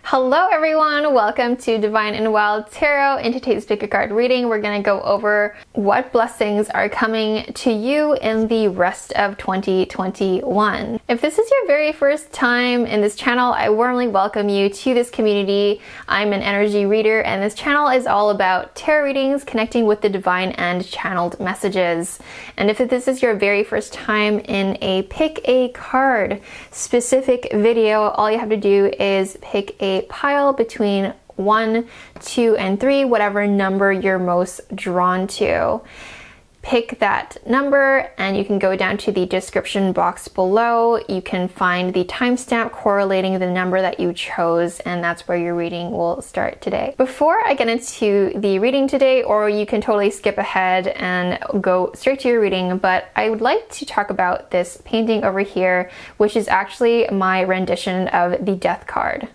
Hello everyone, welcome to Divine and Wild Tarot. In today's pick a card reading, we're going to go over what blessings are coming to you in the rest of 2021. If this is your very first time in this channel, I warmly welcome you to this community. I'm an energy reader and this channel is all about tarot readings, connecting with the divine and channeled messages. And if this is your very first time in a pick a card specific video, all you have to do is pick a pile between 1, 2, and 3, whatever number you're most drawn to. Pick that number and you can go down to the description box below. You can find the timestamp correlating the number that you chose, and that's where your reading will start today. Before I get into the reading today, or you can totally skip ahead and go straight to your reading, but I would like to talk about this painting over here, which is actually my rendition of the Death card.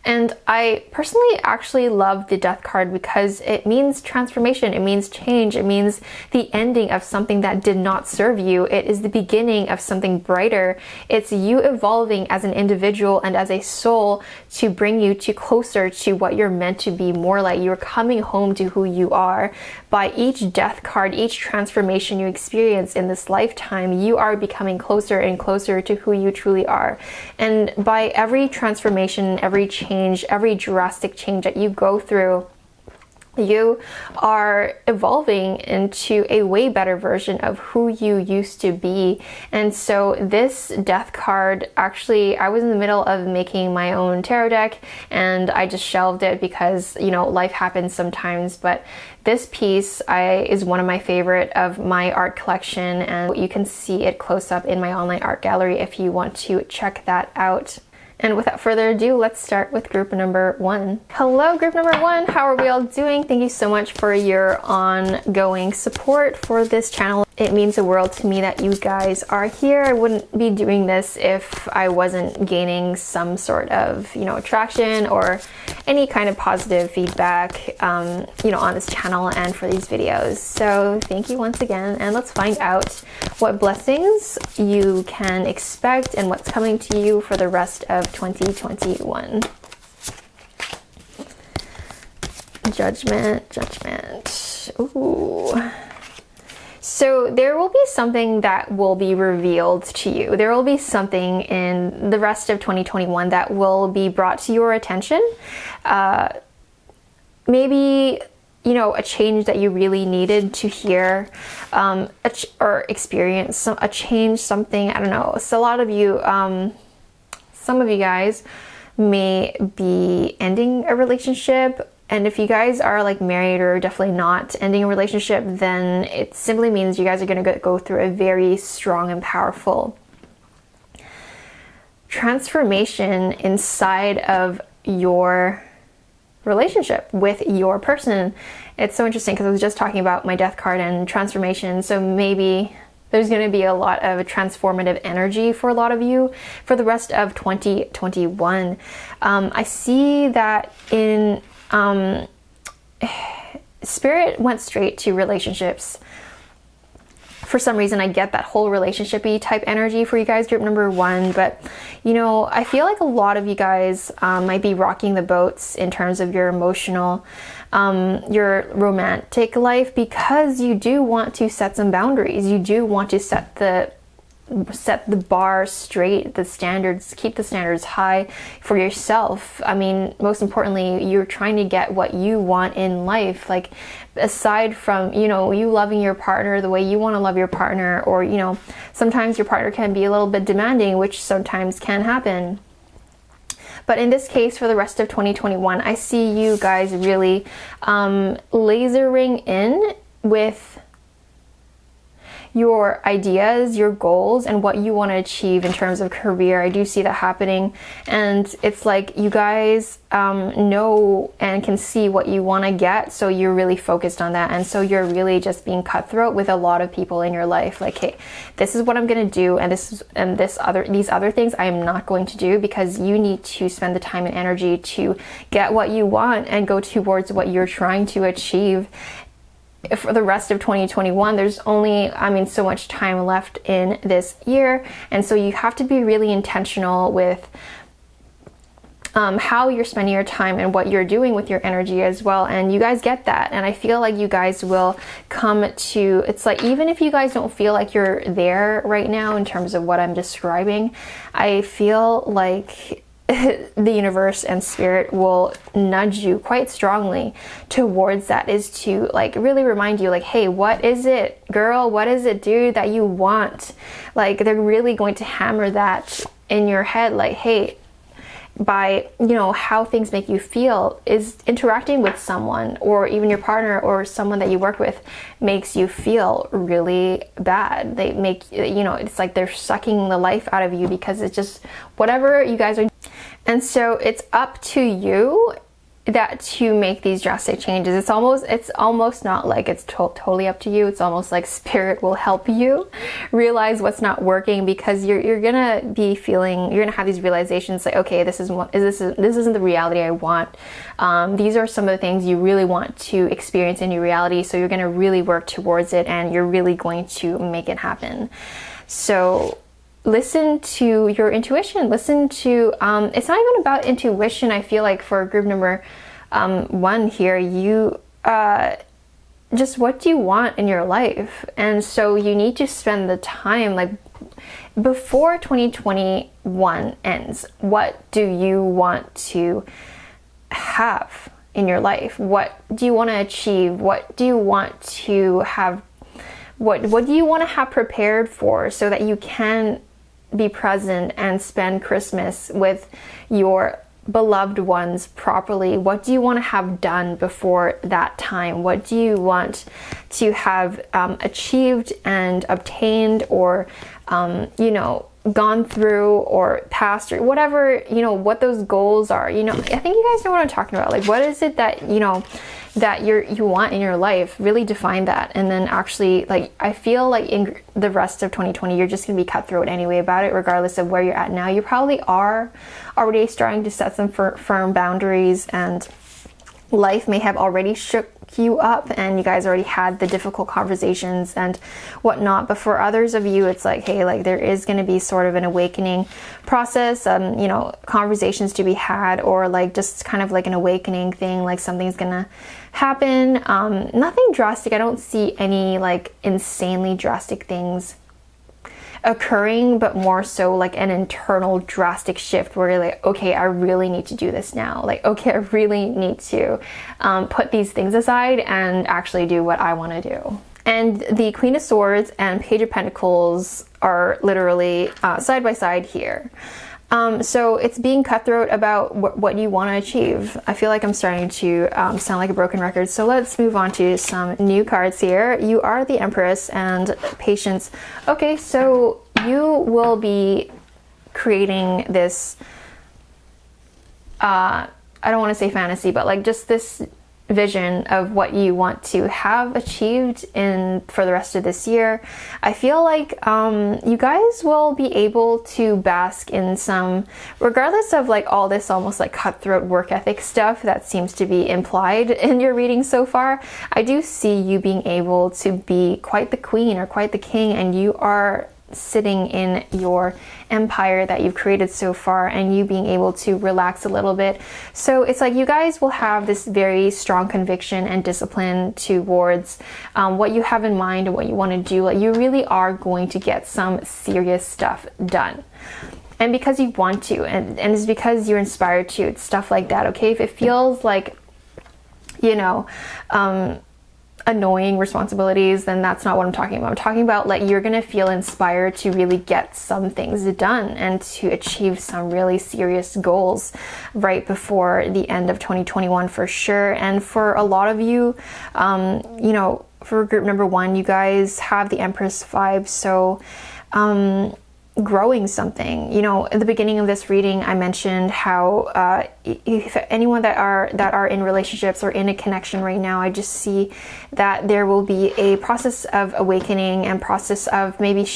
And I personally actually love the Death card because it means transformation, it means change, it means the ending of something that did not serve you. It is the beginning of something brighter. It's you evolving as an individual and as a soul to bring you closer to what you're meant to be more like. You're coming home to who you are. By each Death card, each transformation you experience in this lifetime, you are becoming closer and closer to who you truly are. And by every transformation, every change, every drastic change that you go through, you are evolving into a way better version of who you used to be. And so this Death card, actually, I was in the middle of making my own tarot deck and I just shelved it because, you know, life happens sometimes. But this piece is one of my favorite of my art collection, and you can see it close up in my online art gallery if you want to check that out. And without further ado, let's start with group number 1. Hello, group number 1. How are we all doing? Thank you so much for your ongoing support for this channel. It means the world to me that you guys are here. I wouldn't be doing this if I wasn't gaining some sort of, traction or any kind of positive feedback, on this channel and for these videos. So thank you once again, and let's find out what blessings you can expect and what's coming to you for the rest of 2021. Judgment. Ooh. So there will be something that will be revealed to you. There will be something in the rest of 2021 that will be brought to your attention. Maybe, a change that you really needed to hear, or experience a change, something, I don't know. So a lot of you, some of you guys may be ending a relationship. And if you guys are like married or definitely not ending a relationship, then it simply means you guys are going to go through a very strong and powerful transformation inside of your relationship with your person. It's so interesting because I was just talking about my Death card and transformation. So maybe there's going to be a lot of transformative energy for a lot of you for the rest of 2021. I see that in Spirit went straight to relationships. For some reason, I get that whole relationship-y type energy for you guys, group number 1. But, I feel like a lot of you guys might be rocking the boats in terms of your emotional, your romantic life, because you do want to set some boundaries. You do want to set the bar straight, the standards, keep the standards high for yourself. I mean, most importantly, you're trying to get what you want in life. Like, aside from, you loving your partner the way you want to love your partner, or, sometimes your partner can be a little bit demanding, which sometimes can happen. But in this case, for the rest of 2021, I see you guys really lasering in with your ideas, your goals, and what you want to achieve in terms of career. I do see that happening, and it's like you guys know and can see what you want to get, so you're really focused on that. And so you're really just being cutthroat with a lot of people in your life. Like, hey, this is what I'm going to do, and these other things I am not going to do, because you need to spend the time and energy to get what you want and go towards what you're trying to achieve. For the rest of 2021, there's only, so much time left in this year. And so you have to be really intentional with how you're spending your time and what you're doing with your energy as well. And you guys get that. And I feel like you guys will come to, it's like, even if you guys don't feel like you're there right now in terms of what I'm describing, I feel like the universe and spirit will nudge you quite strongly towards that, is to like really remind you like, hey, what is it, girl? What is it, dude, that you want? Like, they're really going to hammer that in your head, like, hey, by, you know, how things make you feel, is interacting with someone or even your partner or someone that you work with makes you feel really bad. They make, you know, it's like they're sucking the life out of you because it's just whatever you guys are. And so it's up to you that to make these drastic changes. It's almost not like it's totally up to you. It's almost like spirit will help you realize what's not working, because you're gonna be feeling, you're gonna have these realizations like, okay, this isn't the reality I want. These are some of the things you really want to experience in your reality, so you're gonna really work towards it and you're really going to make it happen. So listen to your intuition. Listen to, it's not even about intuition. I feel like for group number 1 here, you, just what do you want in your life? And so you need to spend the time, like, before 2021 ends, what do you want to have in your life? What do you want to achieve? What do you want to have? What do you want to have prepared for, so that you can be present and spend Christmas with your beloved ones properly? What do you want to have done before that time? What do you want to have achieved and obtained, or you know, gone through or passed, or whatever, you know, what those goals are? You know, I think you guys know what I'm talking about. Like, what is it that, you know, that you want in your life? Really define that. And then actually, like, I feel like in the rest of 2020, you're just gonna be cutthroat anyway about it, regardless of where you're at now. You probably are already starting to set some firm boundaries, and life may have already shook you up and you guys already had the difficult conversations and whatnot. But for others of you, it's like, hey, like, there is going to be sort of an awakening process, you know, conversations to be had, or like just kind of like an awakening thing, like something's gonna happen. Nothing drastic. I don't see any like insanely drastic things occurring, but more so like an internal drastic shift where you're like, okay, I really need to do this now. Like, okay, I really need to put these things aside and actually do what I want to do. And the Queen of Swords and Page of Pentacles are literally side by side here. So it's being cutthroat about what you want to achieve. I feel like I'm starting to sound like a broken record. So let's move on to some new cards here. You are the Empress and Patience. Okay, so you will be creating this, I don't want to say fantasy, but like just this vision of what you want to have achieved for the rest of this year. I feel like you guys will be able to bask in some, regardless of like all this almost like cutthroat work ethic stuff that seems to be implied in your reading so far. I do see you being able to be quite the queen or quite the king, and you are sitting in your empire that you've created so far, and you being able to relax a little bit. So it's like you guys will have this very strong conviction and discipline towards what you have in mind and what you want to do. Like, you really are going to get some serious stuff done. And because you want to, and it's because you're inspired to, it's stuff like that. Okay, if it feels like, you know, annoying responsibilities, then that's not what I'm talking about. I'm talking about like you're gonna feel inspired to really get some things done and to achieve some really serious goals right before the end of 2021 for sure. And for a lot of you, you know, for group number 1, you guys have the Empress vibe. So growing something, you know, at the beginning of this reading, I mentioned how if anyone that are in relationships or in a connection right now, I just see that there will be a process of awakening and process of maybe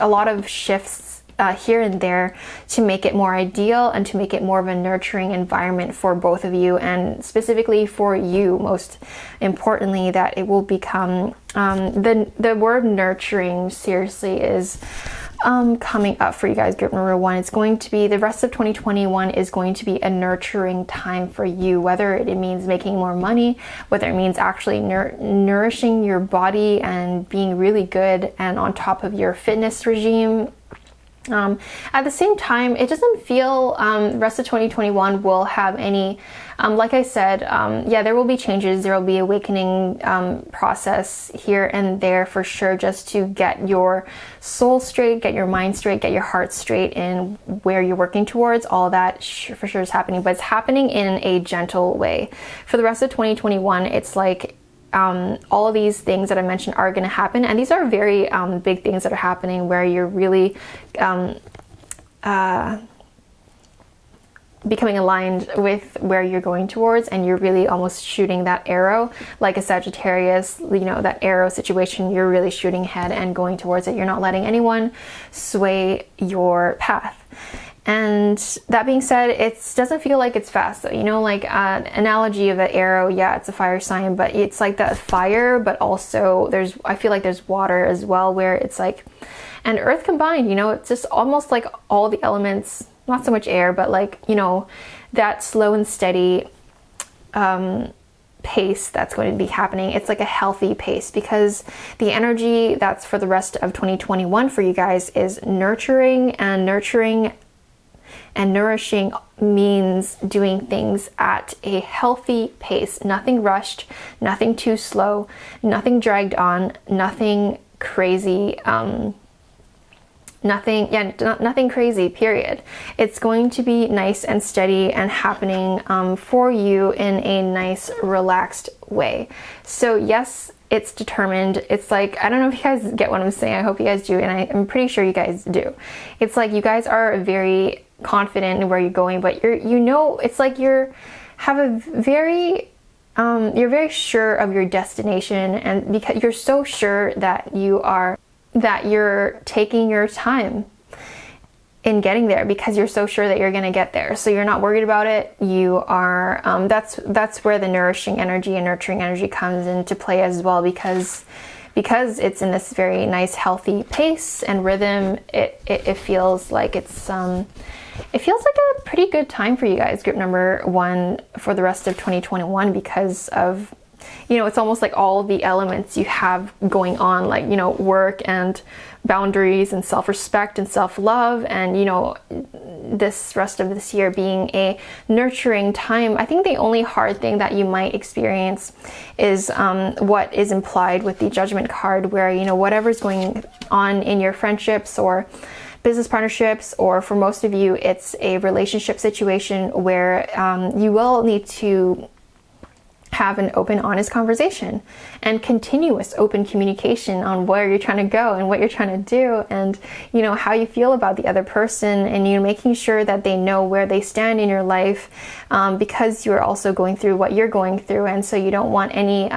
a lot of shifts here and there to make it more ideal and to make it more of a nurturing environment for both of you, and specifically for you, most importantly, that it will become the word nurturing seriously is coming up for you guys, group number 1, it's going to be the rest of 2021 is going to be a nurturing time for you, whether it means making more money, whether it means actually nourishing your body and being really good and on top of your fitness regime. At the same time, it doesn't feel the rest of 2021 will have any, like I said, yeah, there will be changes, there will be awakening process here and there for sure, just to get your soul straight, get your mind straight, get your heart straight in where you're working towards. All that for sure is happening, but it's happening in a gentle way. For the rest of 2021, it's like all of these things that I mentioned are going to happen, and these are very big things that are happening where you're really becoming aligned with where you're going towards, and you're really almost shooting that arrow like a Sagittarius, you know, that arrow situation. You're really shooting ahead and going towards it. You're not letting anyone sway your path. And that being said, it doesn't feel like it's fast though. You know, like analogy of the arrow, yeah, it's a fire sign, but it's like that fire, but also I feel like there's water as well, where it's like, and earth combined, you know, it's just almost like all the elements, not so much air, but like, you know, that slow and steady pace that's going to be happening. It's like a healthy pace, because the energy that's for the rest of 2021 for you guys is nurturing, and nourishing means doing things at a healthy pace, nothing rushed, nothing too slow, nothing dragged on, nothing crazy, nothing crazy, period. It's going to be nice and steady and happening for you in a nice, relaxed way. So yes, it's determined. It's like, I don't know if you guys get what I'm saying. I hope you guys do, and I'm pretty sure you guys do. It's like you guys are very confident in where you're going, but it's like you're very sure of your destination, and because you're so sure that you're taking your time in getting there, because you're so sure that you're going to get there. So you're not worried about it. You are, that's where the nourishing energy and nurturing energy comes into play as well, because it's in this very nice, healthy pace and rhythm. It feels like it feels like a pretty good time for you guys, group number 1, for the rest of 2021, because of, you know, it's almost like all the elements you have going on, like, you know, work and boundaries and self-respect and self-love, and, you know, this rest of this year being a nurturing time. I think the only hard thing that you might experience is what is implied with the Judgment card, where, you know, whatever's going on in your friendships or business partnerships, or for most of you, it's a relationship situation where you will need to have an open, honest conversation and continuous open communication on where you're trying to go and what you're trying to do, and, you know, how you feel about the other person, and, you know, making sure that they know where they stand in your life, because you're also going through what you're going through, and so you don't want any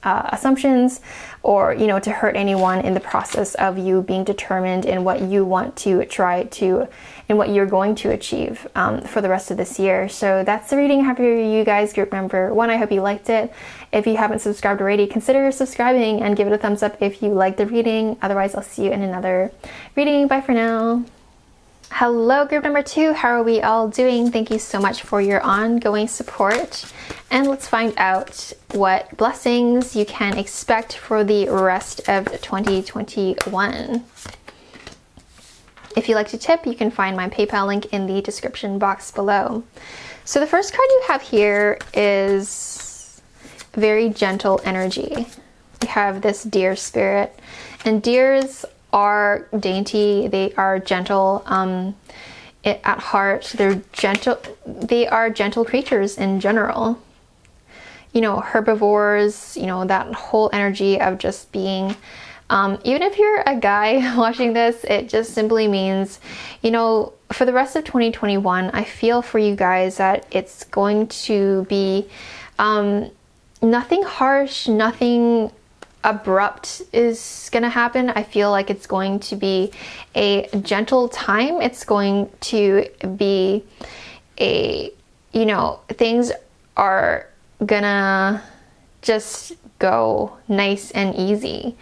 assumptions or, you know, to hurt anyone in the process of you being determined in what you want to try to, and what you're going to achieve for the rest of this year. So that's the reading I have for you guys, group number 1. I hope you liked it. If you haven't subscribed already, consider subscribing and give it a thumbs up if you liked the reading. Otherwise, I'll see you in another reading. Bye for now. Hello, group number 2. How are we all doing? Thank you so much for your ongoing support. And let's find out what blessings you can expect for the rest of 2021. If you'd like to tip, you can find my PayPal link in the description box below. So the first card you have here is very gentle energy. We have this deer spirit, and deers are dainty, they are gentle at heart, they're gentle, they are gentle creatures in general. You know, herbivores, you know, that whole energy of just being, even if you're a guy watching this, it just simply means, you know, for the rest of 2021, I feel for you guys that it's going to be nothing harsh, nothing abrupt is gonna happen. I feel like it's going to be a gentle time. It's going to be a, you know, things are gonna just go nice and easy.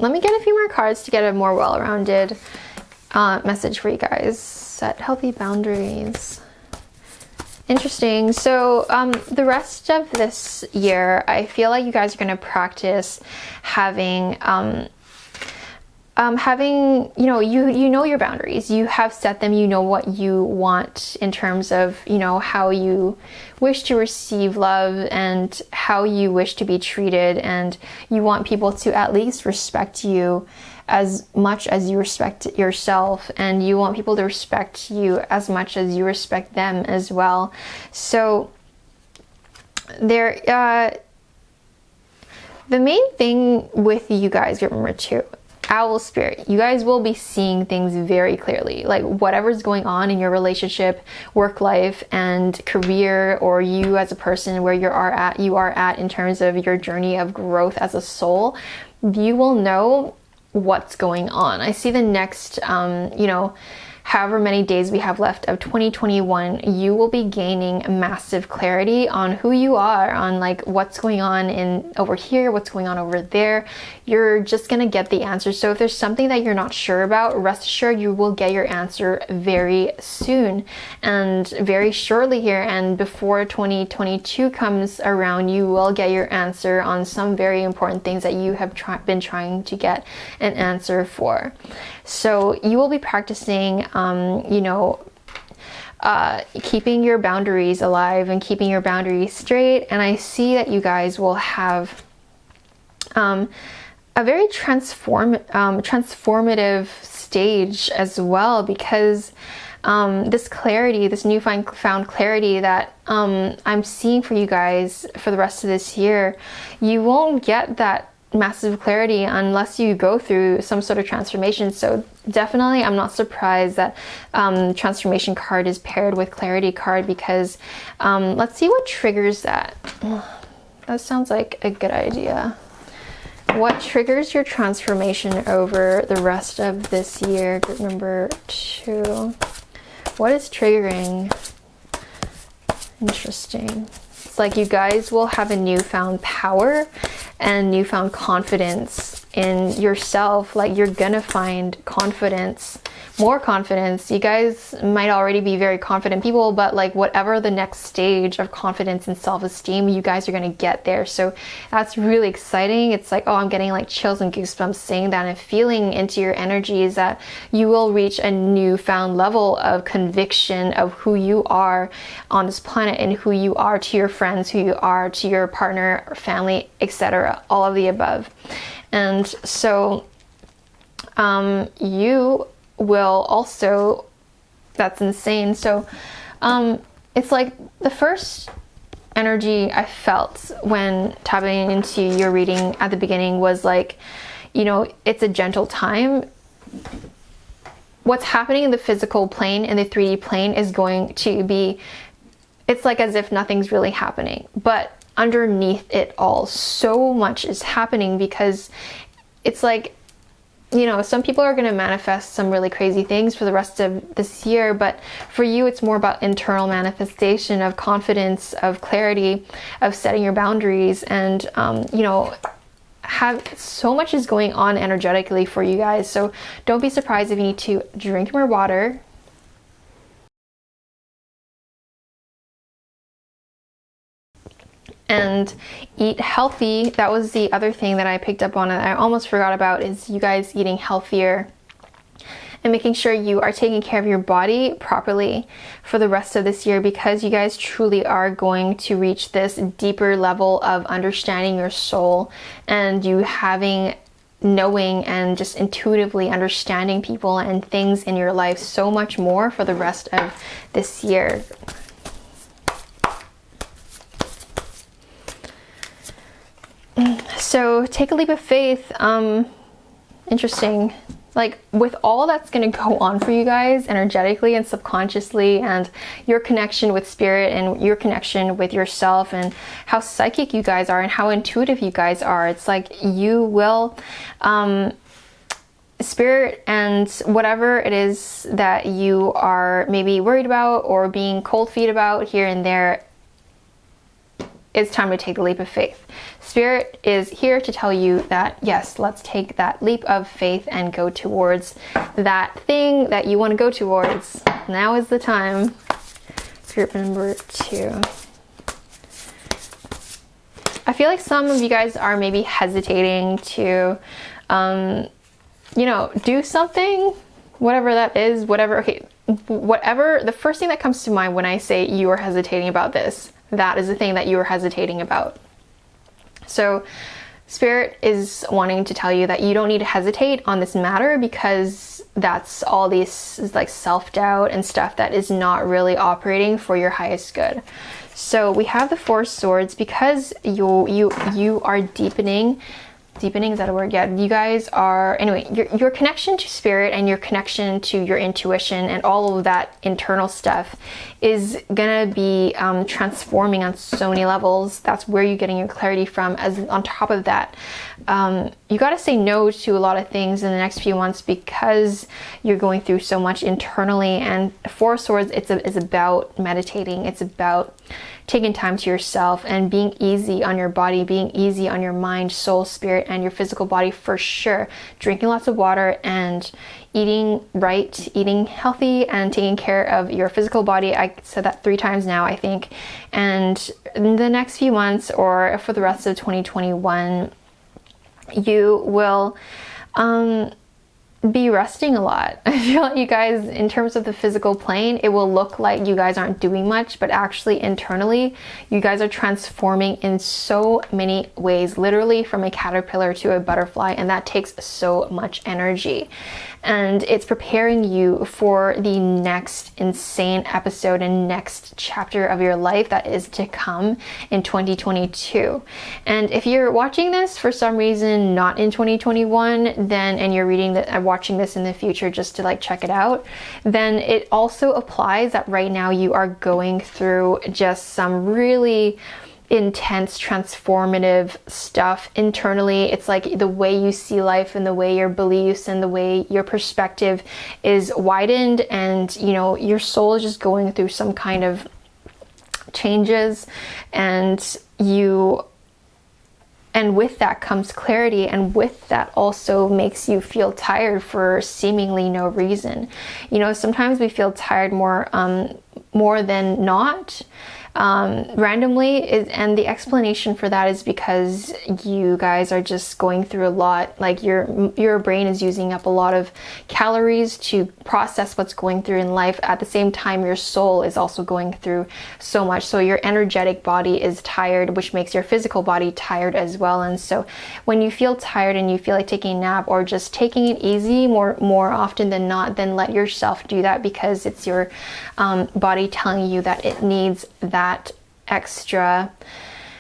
let me get a few more cards to get a more well-rounded message for you guys. Set healthy boundaries. Interesting. So the rest of this year, I feel like you guys are going to practice having you know, you know your boundaries. You have set them. You know what you want in terms of, you know, how you wish to receive love and how you wish to be treated, and you want people to at least respect you as much as you respect yourself, and you want people to respect you as much as you respect them as well. So there, the main thing with you guys, remember too, Owl Spirit, you guys will be seeing things very clearly, like whatever's going on in your relationship, work life, and career, or you as a person, where you are at in terms of your journey of growth as a soul, you will know what's going on. I see the next, you know, however many days we have left of 2021, you will be gaining massive clarity on who you are, on like what's going on in over here, what's going on over there. You're just gonna get the answer. So if there's something that you're not sure about, rest assured you will get your answer very soon and very shortly here. And before 2022 comes around, you will get your answer on some very important things that you have been trying to get an answer for. So you will be practicing, you know, keeping your boundaries alive and keeping your boundaries straight. And I see that you guys will have a very transformative stage as well, because this clarity, this newfound clarity that I'm seeing for you guys for the rest of this year, you won't get that massive clarity unless you go through some sort of transformation. So definitely, I'm not surprised that transformation card is paired with clarity card, because let's see what triggers that. That sounds like a good idea. What triggers your transformation over the rest of this year? Group number 2. What is triggering? Interesting. It's like you guys will have a newfound power and newfound confidence in yourself. Like you're gonna find confidence, more confidence. You guys might already be very confident people, but like whatever the next stage of confidence and self-esteem, you guys are gonna get there. So that's really exciting. It's like, oh, I'm getting like chills and goosebumps saying that, and feeling into your energies that you will reach a newfound level of conviction of who you are on this planet and who you are to your friends, who you are to your partner or family, etc. All of the above. And so you will also, that's insane. So it's like the first energy I felt when tapping into your reading at the beginning was like, you know, it's a gentle time. What's happening in the physical plane, in the 3D plane, is going to be, it's like as if nothing's really happening, but underneath it all, so much is happening, because it's like, you know, some people are going to manifest some really crazy things for the rest of this year, but for you, it's more about internal manifestation of confidence, of clarity, of setting your boundaries, and, you know, have so much is going on energetically for you guys. So don't be surprised if you need to drink more water. And eat healthy. That was the other thing that I picked up on and I almost forgot about, is you guys eating healthier and making sure you are taking care of your body properly for the rest of this year, because you guys truly are going to reach this deeper level of understanding your soul, and you knowing and just intuitively understanding people and things in your life so much more for the rest of this year. So take a leap of faith. Interesting. Like with all that's going to go on for you guys energetically and subconsciously, and your connection with spirit and your connection with yourself, and how psychic you guys are and how intuitive you guys are, it's like you will spirit and whatever it is that you are maybe worried about or being cold feet about here and there, it's time to take the leap of faith. Spirit is here to tell you that, yes, let's take that leap of faith and go towards that thing that you want to go towards. Now is the time. Group number 2. I feel like some of you guys are maybe hesitating to, you know, do something, whatever that is, whatever, the first thing that comes to mind when I say you are hesitating about this, that is the thing that you are hesitating about. So Spirit is wanting to tell you that you don't need to hesitate on this matter, because that's all these like self-doubt and stuff that is not really operating for your highest good. So we have the 4 swords because you are deepening, is that a word? Yeah, you guys are, anyway, your connection to Spirit and your connection to your intuition and all of that internal stuff is gonna be transforming on so many levels. That's where you're getting your clarity from. As on top of that, you got to say no to a lot of things in the next few months because you're going through so much internally. And 4 swords, it's about meditating. It's about taking time to yourself and being easy on your body, being easy on your mind, soul, spirit, and your physical body for sure. Drinking lots of water and eating right, eating healthy, and taking care of your physical body. I said that 3 times now, I think. And in the next few months, or for the rest of 2021, you will be resting a lot. I feel like you guys, in terms of the physical plane, it will look like you guys aren't doing much, but actually internally, you guys are transforming in so many ways, literally from a caterpillar to a butterfly, and that takes so much energy. And it's preparing you for the next insane episode and next chapter of your life that is to come in 2022. And if you're watching this for some reason not in 2021, then, and you're reading that, watching this in the future just to like check it out, then it also applies that right now you are going through just some really intense transformative stuff internally. It's like the way you see life and the way your beliefs and the way your perspective is widened, and you know, your soul is just going through some kind of changes, and with that comes clarity, and with that also makes you feel tired for seemingly no reason. You know, sometimes we feel tired more than not, randomly, and the explanation for that is because you guys are just going through a lot. Like your brain is using up a lot of calories to process what's going through in life. At the same time, your soul is also going through so much, so your energetic body is tired, which makes your physical body tired as well. And so when you feel tired and you feel like taking a nap or just taking it easy more often than not, then let yourself do that, because it's your body telling you that it needs that extra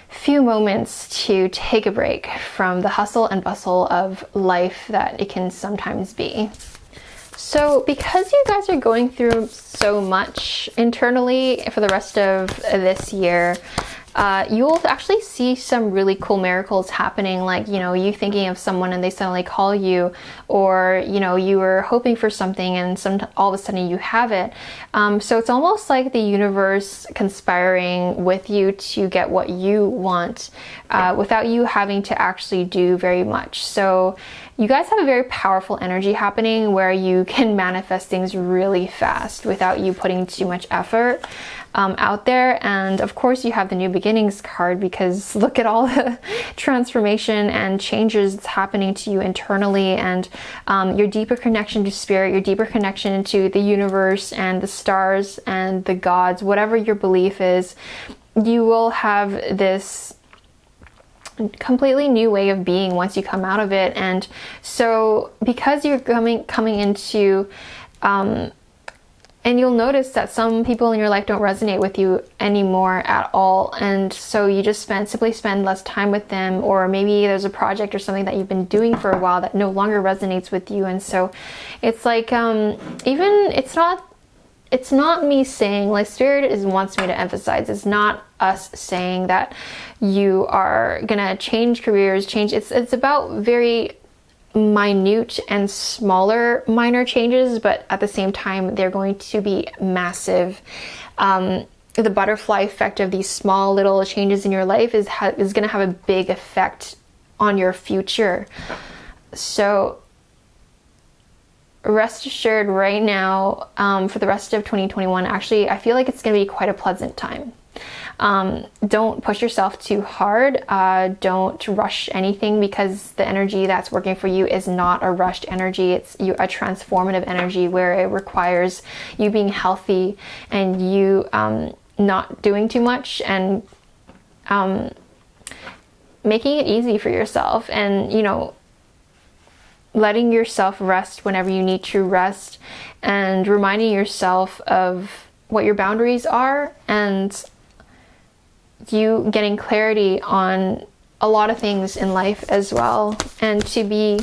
few moments to take a break from the hustle and bustle of life that it can sometimes be. So because you guys are going through so much internally for the rest of this year, you will actually see some really cool miracles happening, like, you know, you thinking of someone and they suddenly call you, or, you know, you were hoping for something and all of a sudden you have it. So it's almost like the universe conspiring with you to get what you want, without you having to actually do very much. So you guys have a very powerful energy happening where you can manifest things really fast without you putting too much effort out there. And of course you have the new beginnings card, because look at all the transformation and changes that's happening to you internally, and your deeper connection to spirit, your deeper connection to the universe and the stars and the gods, whatever your belief is. You will have this completely new way of being once you come out of it. And so because you're coming into and you'll notice that some people in your life don't resonate with you anymore at all, and so you just simply spend less time with them, or maybe there's a project or something that you've been doing for a while that no longer resonates with you. And so it's like it's not me saying, like, Spirit wants me to emphasize, it's not us saying that you are gonna change careers, it's about very minute and smaller minor changes, but at the same time they're going to be massive. the butterfly effect of these small little changes in your life is going to have a big effect on your future. So rest assured right now, for the rest of 2021, actually, I feel like it's going to be quite a pleasant time. Don't push yourself too hard. Don't rush anything, because the energy that's working for you is not a rushed energy. It's a transformative energy where it requires you being healthy and you not doing too much, and making it easy for yourself, and, you know, letting yourself rest whenever you need to rest, and reminding yourself of what your boundaries are, and you getting clarity on a lot of things in life as well, and to be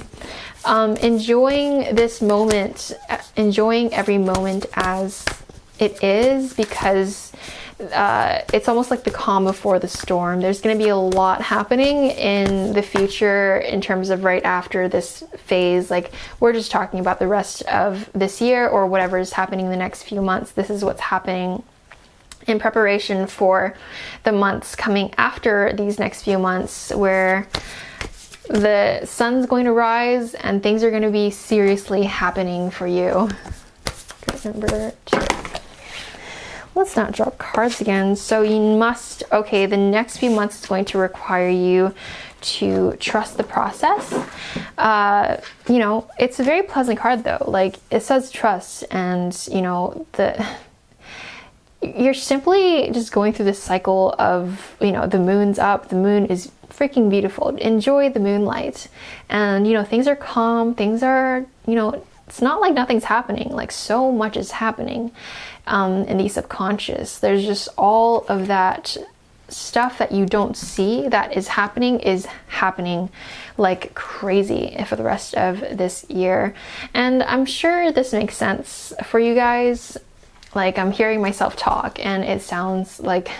enjoying this moment, enjoying every moment as it is, because it's almost like the calm before the storm. There's going to be a lot happening in the future in terms of right after this phase. Like, we're just talking about the rest of this year or whatever is happening in the next few months. This is what's happening in preparation for the months coming after these next few months, where the sun's going to rise and things are going to be seriously happening for you. Number 2. Let's not drop cards again. So you must, okay, the next few months is going to require you to trust the process. You know, it's a very pleasant card though. Like, it says trust, and, you know, you're simply just going through this cycle of, you know, the moon's up, the moon is freaking beautiful. Enjoy the moonlight. And, you know, things are calm, things are, you know, it's not like nothing's happening. Like, so much is happening in the subconscious. There's just all of that stuff that you don't see that is happening like crazy for the rest of this year. And I'm sure this makes sense for you guys. Like, I'm hearing myself talk and it sounds like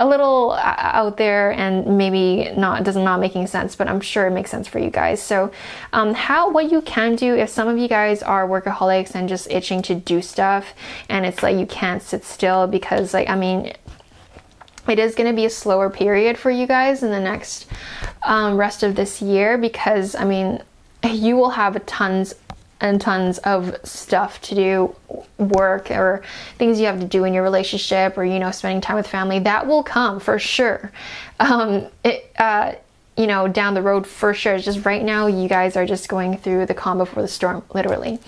a little out there and maybe not making sense, but I'm sure it makes sense for you guys. So what you can do, if some of you guys are workaholics and just itching to do stuff, and it's like you can't sit still, because, like, I mean, it is going to be a slower period for you guys in the next rest of this year, because, I mean, you will have tons and tons of stuff to do, work or things you have to do in your relationship, or, you know, spending time with family. That will come for sure. You know, down the road for sure. It's just right now you guys are just going through the calm before the storm, literally.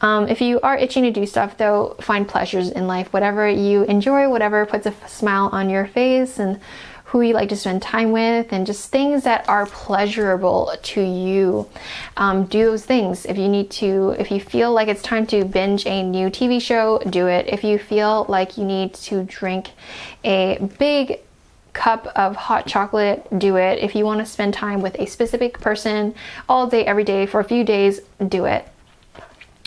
If you are itching to do stuff though, find pleasures in life, whatever you enjoy, whatever puts a smile on your face, and who you like to spend time with, and just things that are pleasurable to you. Do those things. If you feel like it's time to binge a new TV show, do it. If you feel like you need to drink a big cup of hot chocolate, do it. If you want to spend time with a specific person all day, every day for a few days, do it.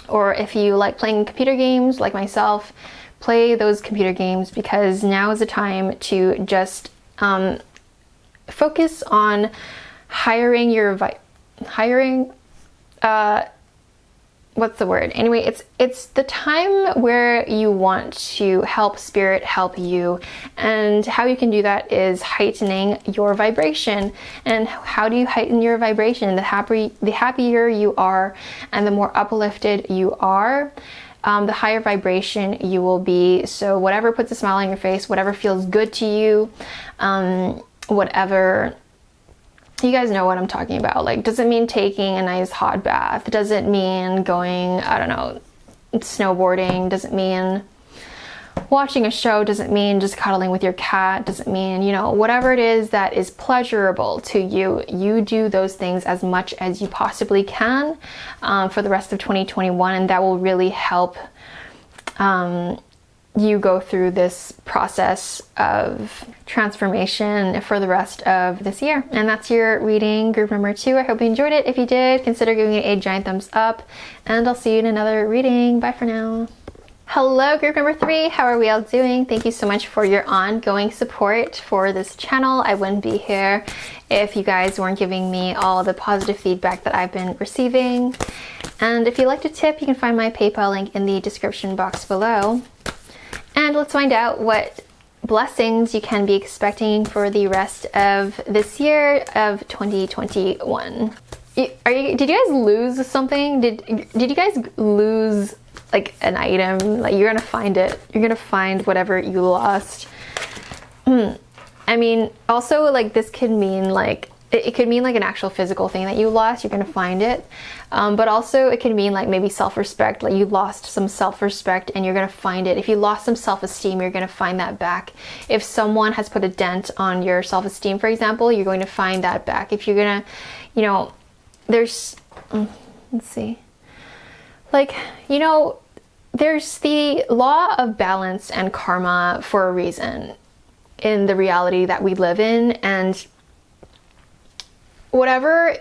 Or if you like playing computer games like myself, play those computer games, because now is the time to just focus on what's the word? Anyway, it's the time where you want to help spirit help you, and how you can do that is heightening your vibration. And how do you heighten your vibration? The happier you are and the more uplifted you are, the higher vibration you will be. So whatever puts a smile on your face, whatever feels good to you, whatever, you guys know what I'm talking about. Like, does it mean taking a nice hot bath? Does it mean going, I don't know, snowboarding? Does it mean watching a show? Does it mean just cuddling with your cat? Does it mean, you know, whatever it is that is pleasurable to you, you do those things as much as you possibly can for the rest of 2021, and that will really help you go through this process of transformation for the rest of this year. And that's your reading, group number 2. I hope you enjoyed it. If you did, consider giving it a giant thumbs up, and I'll see you in another reading. Bye for now. Hello, group number 3. How are we all doing? Thank you so much for your ongoing support for this channel. I wouldn't be here if you guys weren't giving me all the positive feedback that I've been receiving. And if you'd like to tip, you can find my PayPal link in the description box below. And let's find out what blessings you can be expecting for the rest of this year of 2021. Did you guys lose something? Did you guys lose like an item? Like, you're gonna find it. You're gonna find whatever you lost. I mean, also, like, this could mean like, it could mean like an actual physical thing that you lost. You're gonna find it. But also it could mean like maybe self-respect, like you lost some self-respect and you're gonna find it. If you lost some self-esteem, you're gonna find that back. If someone has put a dent on your self-esteem, for example, you're going to find that back. If you're gonna, you know, there's, let's see, like, you know, there's the law of balance and karma for a reason in the reality that we live in, and whatever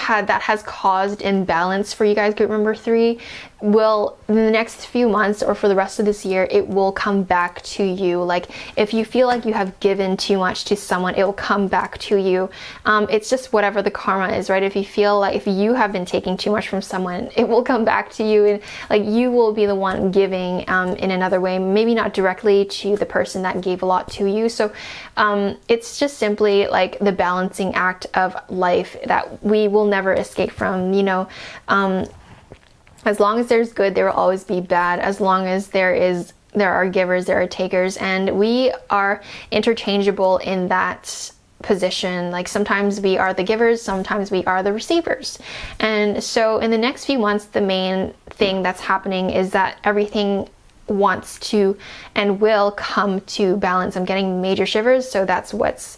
that has caused imbalance for you guys, group number 3, will, in the next few months or for the rest of this year, it will come back to you. Like, if you feel like you have given too much to someone, it will come back to you. It's just whatever the karma is, right? If you feel like if you have been taking too much from someone, it will come back to you, and like you will be the one giving in another way, maybe not directly to the person that gave a lot to you. So it's just simply like the balancing act of life that we will never escape from, you know. As long as there's good, there will always be bad. As long as there are givers, there are takers, and we are interchangeable in that position. Like, sometimes we are the givers, sometimes we are the receivers. And so in the next few months, the main thing that's happening is that everything wants to and will come to balance. I'm getting major shivers, so that's what's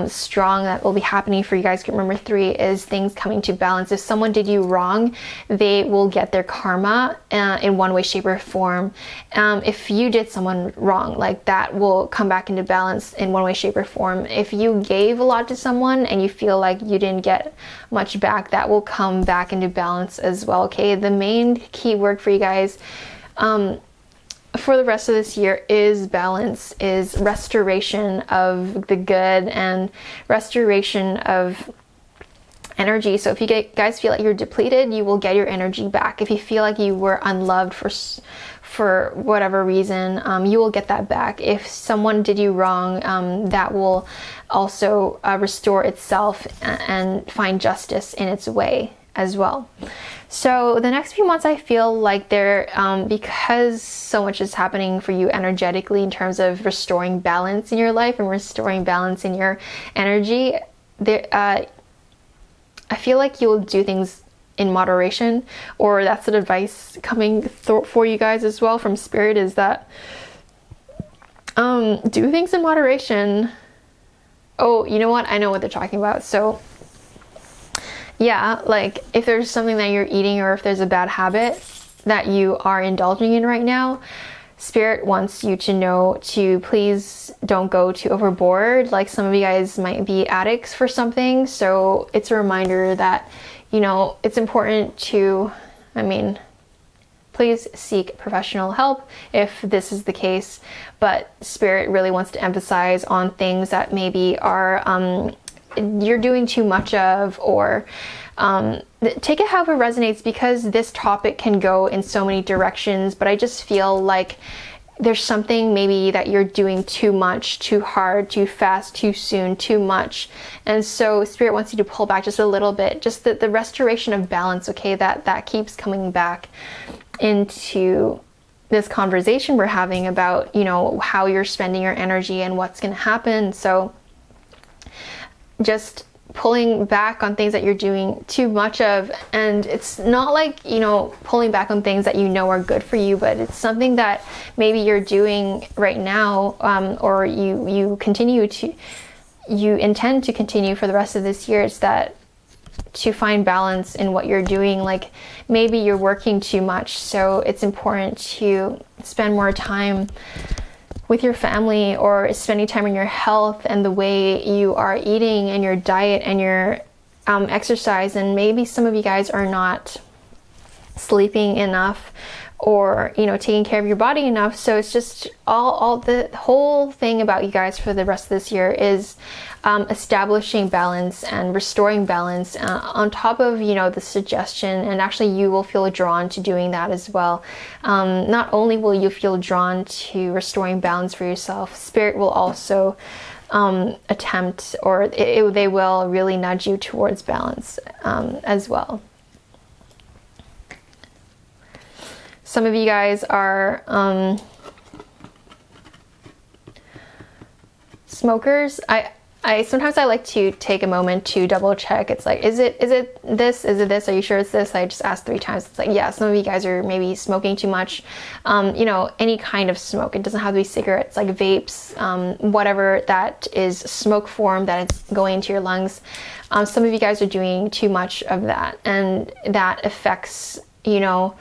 strong that will be happening for you guys. Group number 3 is things coming to balance. If someone did you wrong, they will get their karma in one way, shape, or form. If you did someone wrong, like, that will come back into balance in one way, shape, or form. If you gave a lot to someone and you feel like you didn't get much back, that will come back into balance as well. Okay, the main key word for you guys for the rest of this year is balance, is restoration of the good and restoration of energy. So if you guys feel like you're depleted, you will get your energy back. If you feel like you were unloved for whatever reason, you will get that back. If someone did you wrong, that will also restore itself and find justice in its way as well. So the next few months, I feel like they're, because so much is happening for you energetically in terms of restoring balance in your life and restoring balance in your energy, I feel like you'll do things in moderation, or that's an advice coming for you guys as well from Spirit, is that do things in moderation. Oh, you know what? I know what they're talking about. So yeah, like, if there's something that you're eating or if there's a bad habit that you are indulging in right now, Spirit wants you to know to please don't go too overboard. Like, some of you guys might be addicts for something, so it's a reminder that, you know, it's important to, I mean, please seek professional help if this is the case, but Spirit really wants to emphasize on things that maybe are you're doing too much of, or take it however resonates, because this topic can go in so many directions. But I just feel like there's something maybe that you're doing too much, too hard, too fast, too soon, too much. And so Spirit wants you to pull back just a little bit, just the restoration of balance, okay, that keeps coming back into this conversation we're having about, you know, how you're spending your energy and what's going to happen. So just pulling back on things that you're doing too much of, and it's not like, you know, pulling back on things that you know are good for you, but it's something that maybe you're doing right now, or you intend to continue for the rest of this year. It's that to find balance in what you're doing. Like, maybe you're working too much, so it's important to spend more time with your family, or spending time on your health and the way you are eating and your diet and your exercise. And maybe some of you guys are not sleeping enough, or, you know, taking care of your body enough. So it's just all the whole thing about you guys for the rest of this year is establishing balance and restoring balance, on top of, you know, the suggestion, and actually you will feel drawn to doing that as well. Not only will you feel drawn to restoring balance for yourself, Spirit will also attempt, or they will really nudge you towards balance as well. Some of you guys are smokers. I sometimes I like to take a moment to double check. It's like, is it this? Is it this? Are you sure it's this? I just asked 3 times. It's like, yeah, some of you guys are maybe smoking too much. You know, any kind of smoke. It doesn't have to be cigarettes, like vapes, whatever that is smoke form that is going into your lungs. Some of you guys are doing too much of that, and that affects, you know,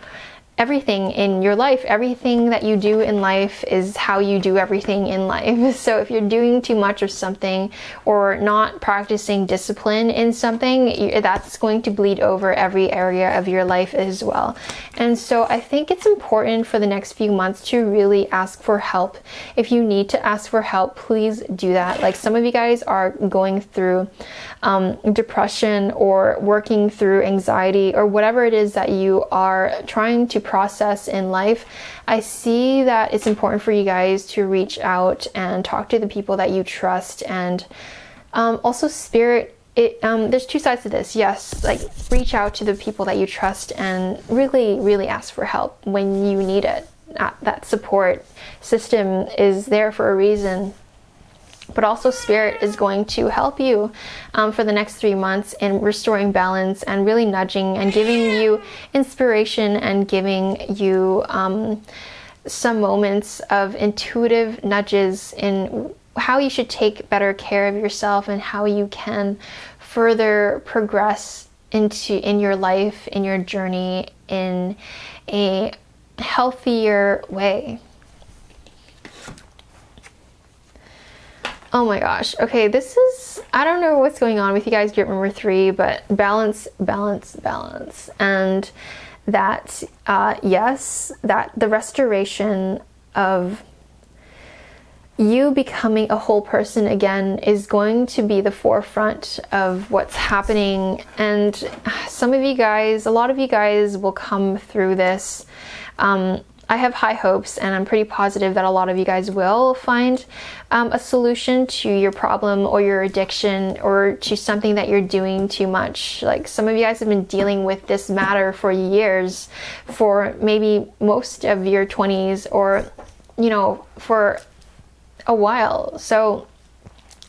everything in your life. Everything that you do in life is how you do everything in life. So if you're doing too much of something or not practicing discipline in something, that's going to bleed over every area of your life as well. And so I think it's important for the next few months to really ask for help. If you need to ask for help, please do that. Like, some of you guys are going through depression or working through anxiety or whatever it is that you are trying to process in life. I see that it's important for you guys to reach out and talk to the people that you trust. And also, Spirit, there's 2 sides to this. Yes, like, reach out to the people that you trust and really ask for help when you need it. That support system is there for a reason. But also, Spirit is going to help you for the next 3 months in restoring balance and really nudging and giving you inspiration and giving you some moments of intuitive nudges in how you should take better care of yourself and how you can further progress in your life, in your journey, in a healthier way. Oh my gosh. Okay, this is, I don't know what's going on with you guys, group number 3, but balance. And that, yes, that the restoration of you becoming a whole person again is going to be the forefront of what's happening. And some of you guys, a lot of you guys will come through this. I have high hopes, and I'm pretty positive that a lot of you guys will find a solution to your problem or your addiction or to something that you're doing too much. Like, some of you guys have been dealing with this matter for years, for maybe most of your 20s, or, you know, for a while. So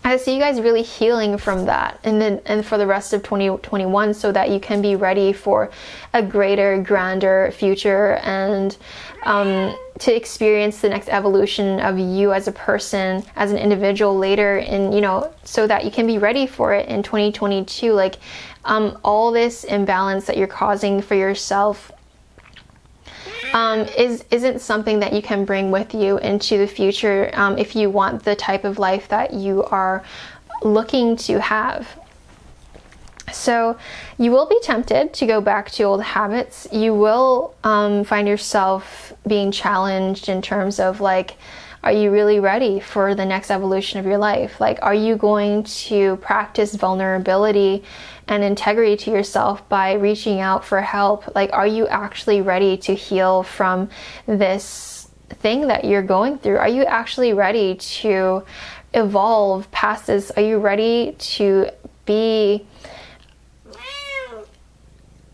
I see you guys really healing from that, and for the rest of 2021, so that you can be ready for a greater, grander future, and to experience the next evolution of you as a person, as an individual later, and, you know, so that you can be ready for it in 2022. Like, all this imbalance that you're causing for yourself isn't something that you can bring with you into the future if you want the type of life that you are looking to have. So you will be tempted to go back to old habits. You will find yourself being challenged in terms of, like, are you really ready for the next evolution of your life? Like, are you going to practice vulnerability and integrity to yourself by reaching out for help? Like, are you actually ready to heal from this thing that you're going through? Are you actually ready to evolve past this? Are you ready to be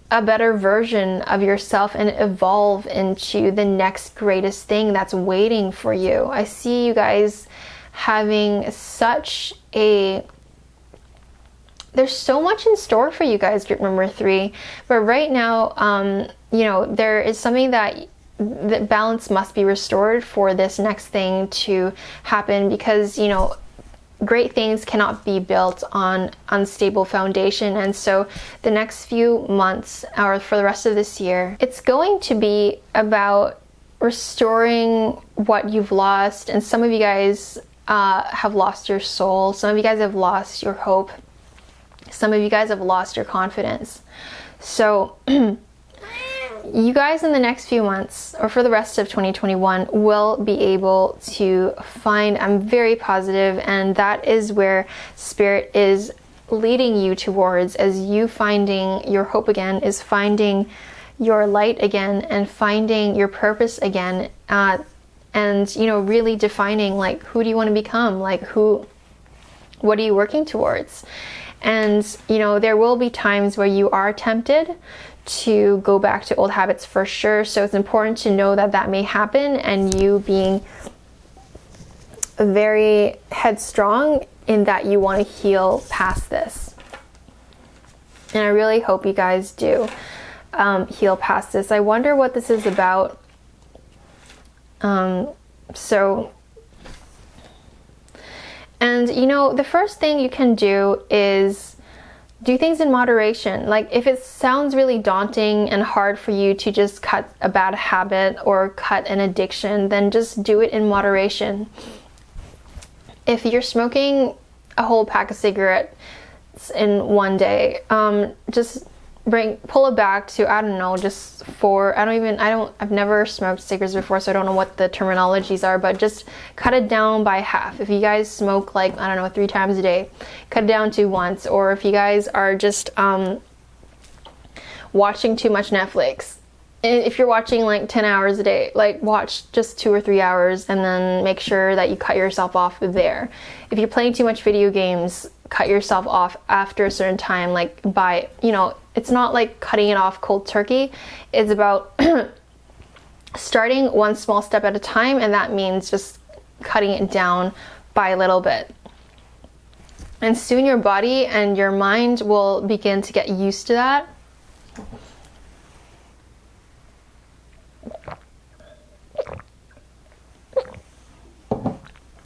a better version of yourself and evolve into the next greatest thing that's waiting for you? I see you guys having such a, there's so much in store for you guys, group number 3. But right now, you know, there is something that balance must be restored for this next thing to happen, because, you know, great things cannot be built on unstable foundation. And so the next few months, or for the rest of this year, it's going to be about restoring what you've lost. And some of you guys have lost your soul. Some of you guys have lost your hope. Some of you guys have lost your confidence. So you guys in the next few months, or for the rest of 2021, will be able to find, I'm very positive, and that is where Spirit is leading you towards, as you finding your hope again, is finding your light again, and finding your purpose again, and, you know, really defining, like, who do you want to become? Like, what are you working towards? And, you know, there will be times where you are tempted to go back to old habits for sure. So it's important to know that that may happen, and you being very headstrong in that you want to heal past this. And I really hope you guys do heal past this. I wonder what this is about. And you know, the first thing you can do is do things in moderation. Like, if it sounds really daunting and hard for you to just cut a bad habit or cut an addiction, then just do it in moderation. If you're smoking a whole pack of cigarettes in one day, just pull it back to, I don't know, just 4, I've never smoked cigarettes before, so I don't know what the terminologies are, but just cut it down by half. If you guys smoke, like, I don't know, 3 times a day, cut it down to once. Or if you guys are just watching too much Netflix, if you're watching like 10 hours a day, like, watch just 2 or 3 hours, and then make sure that you cut yourself off there. If you're playing too much video games, cut yourself off after a certain time, like, by, you know, it's not like cutting it off cold turkey. It's about starting one small step at a time, and that means just cutting it down by a little bit. And soon your body and your mind will begin to get used to that.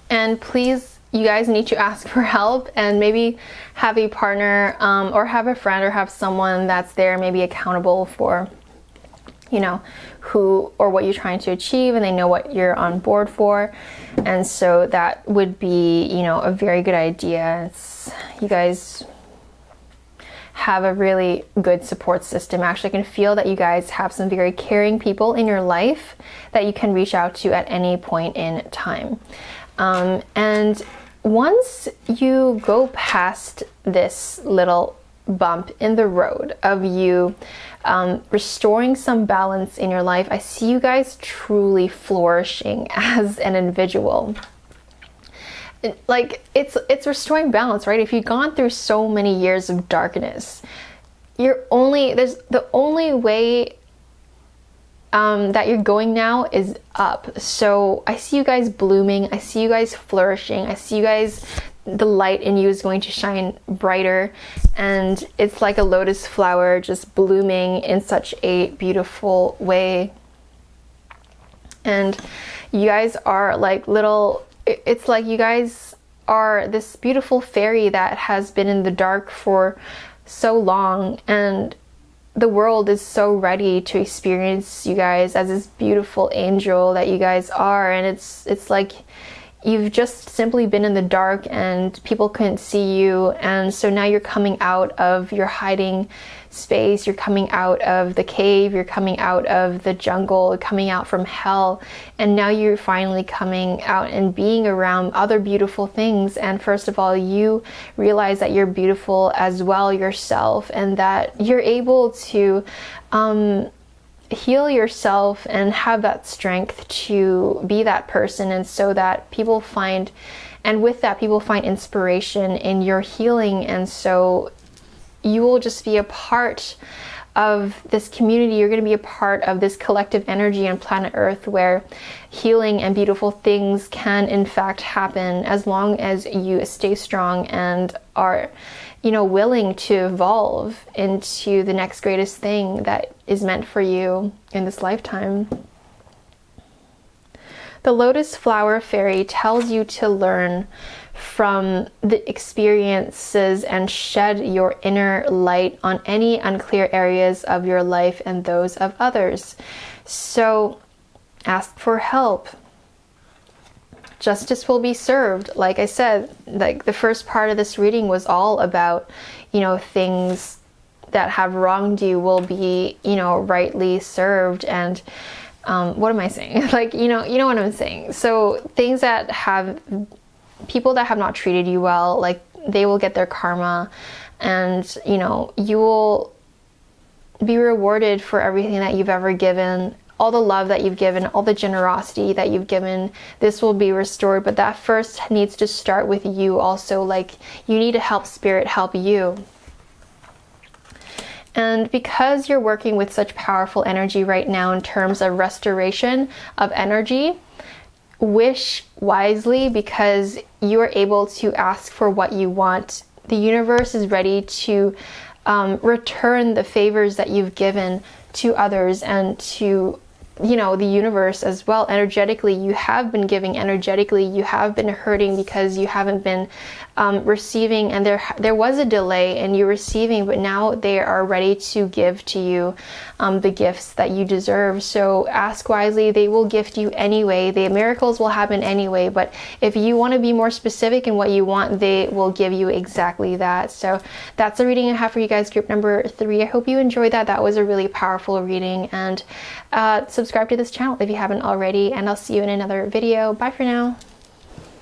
And please, you guys need to ask for help, and maybe have a partner, or have a friend, or have someone that's there, maybe accountable for, you know, who or what you're trying to achieve, and they know what you're on board for. And so that would be, you know, a very good idea. You guys have a really good support system. Actually, I can feel that you guys have some very caring people in your life that you can reach out to at any point in time. And once you go past this little bump in the road of you restoring some balance in your life, I see you guys truly flourishing as an individual. Like, it's restoring balance, right? If you've gone through so many years of darkness, the only way that you're going now is up. So I see you guys blooming, I see you guys flourishing, I see you guys, the light in you is going to shine brighter, and it's like a lotus flower just blooming in such a beautiful way. And you guys are like it's like you guys are this beautiful fairy that has been in the dark for so long, and the world is so ready to experience you guys as this beautiful angel that you guys are. And it's like you've just simply been in the dark and people couldn't see you, and so now you're coming out of your hiding space, you're coming out of the cave, you're coming out of the jungle, coming out from hell, and now you're finally coming out and being around other beautiful things. And first of all, you realize that you're beautiful as well yourself, and that you're able to heal yourself and have that strength to be that person. And so that people find, and with that, people find inspiration in your healing. And so you will just be a part of this community. You're going to be a part of this collective energy on planet Earth, where healing and beautiful things can in fact happen, as long as you stay strong and are, you know, willing to evolve into the next greatest thing that is meant for you in this lifetime. The Lotus Flower Fairy tells you to learn from the experiences and shed your inner light on any unclear areas of your life and those of others. So ask for help. Justice will be served. Like I said, like the first part of this reading was all about, you know, things that have wronged you will be, you know, rightly served. And what am I saying? Like, you know what I'm saying. So things that have, people that have not treated you well, like they will get their karma, and you know, you will be rewarded for everything that you've ever given, all the love that you've given, all the generosity that you've given. This will be restored, but that first needs to start with you also. Like, you need to help spirit help you. And because you're working with such powerful energy right now in terms of restoration of energy, wish wisely, because you are able to ask for what you want. The universe is ready to return the favors that you've given to others, and to, you know, the universe as well. Energetically, you have been giving. Energetically, you have been hurting because you haven't been receiving, and there was a delay in you receiving, but now they are ready to give to you the gifts that you deserve. So ask wisely. They will gift you anyway. The miracles will happen anyway, but if you want to be more specific in what you want, they will give you exactly that. So that's the reading I have for you guys, group number 3. I hope you enjoyed that. That was a really powerful reading, and subscribe to this channel if you haven't already, and I'll see you in another video. Bye for now.